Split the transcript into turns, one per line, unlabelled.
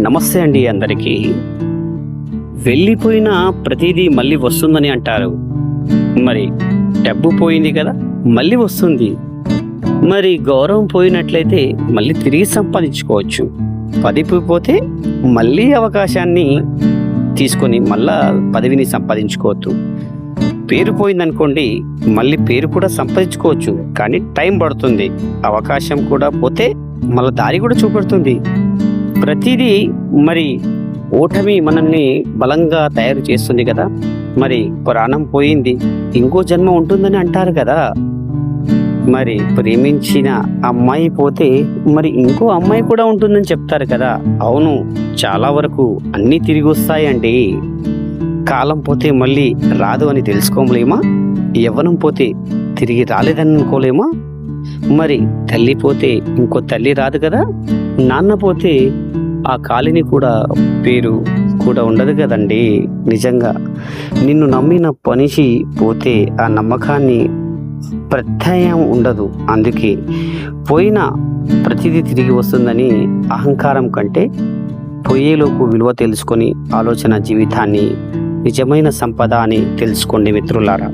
నమస్తే అండి అందరికీ. వెళ్ళిపోయిన ప్రతిదీ మళ్ళీ వస్తుందని అంటారు. మరి డబ్బు పోయింది కదా, మళ్ళీ వస్తుంది. మరి గౌరవం పోయినట్లయితే మళ్ళీ తిరిగి సంపాదించుకోవచ్చు. పదవి పోతే మళ్ళీ అవకాశాన్ని తీసుకొని మళ్ళా పదవిని సంపాదించుకోవచ్చు. పేరు పోయిందనుకోండి, మళ్ళీ పేరు కూడా సంపాదించుకోవచ్చు, కానీ టైం పడుతుంది. అవకాశం కూడా పోతే మళ్ళీ దారి కూడా చూపెడుతుంది. ప్రతిదీ మరి ఓటమి మనల్ని బలంగా తయారు చేస్తుంది కదా. మరి ప్రాణం పోయింది, ఇంకో జన్మ ఉంటుందని అంటారు కదా. మరి ప్రేమించిన అమ్మాయి పోతే మరి ఇంకో అమ్మాయి కూడా ఉంటుందని చెప్తారు కదా. అవును, చాలా వరకు అన్నీ తిరిగి వస్తాయండి. కాలం పోతే మళ్ళీ రాదు అని తెలుసుకోలేమా? యవ్వనం పోతే తిరిగి రాలేదని అనుకోలేమా? మరి తల్లి పోతే ఇంకో తల్లి రాదు కదా. నాన్న పోతే ఆ కాలిని కూడా పేరు కూడా ఉండదు కదండి. నిజంగా నిన్ను నమ్మిన మనిషి పోతే ఆ నమ్మకాన్ని ప్రత్యయం ఉండదు. అందుకే పోయిన ప్రతిదీ తిరిగి వస్తుందని అహంకారం కంటే పోయేలోపు విలువ తెలుసుకొని ఆలోచన జీవితాన్ని నిజమైన సంపద అని తెలుసుకోండి మిత్రులారా.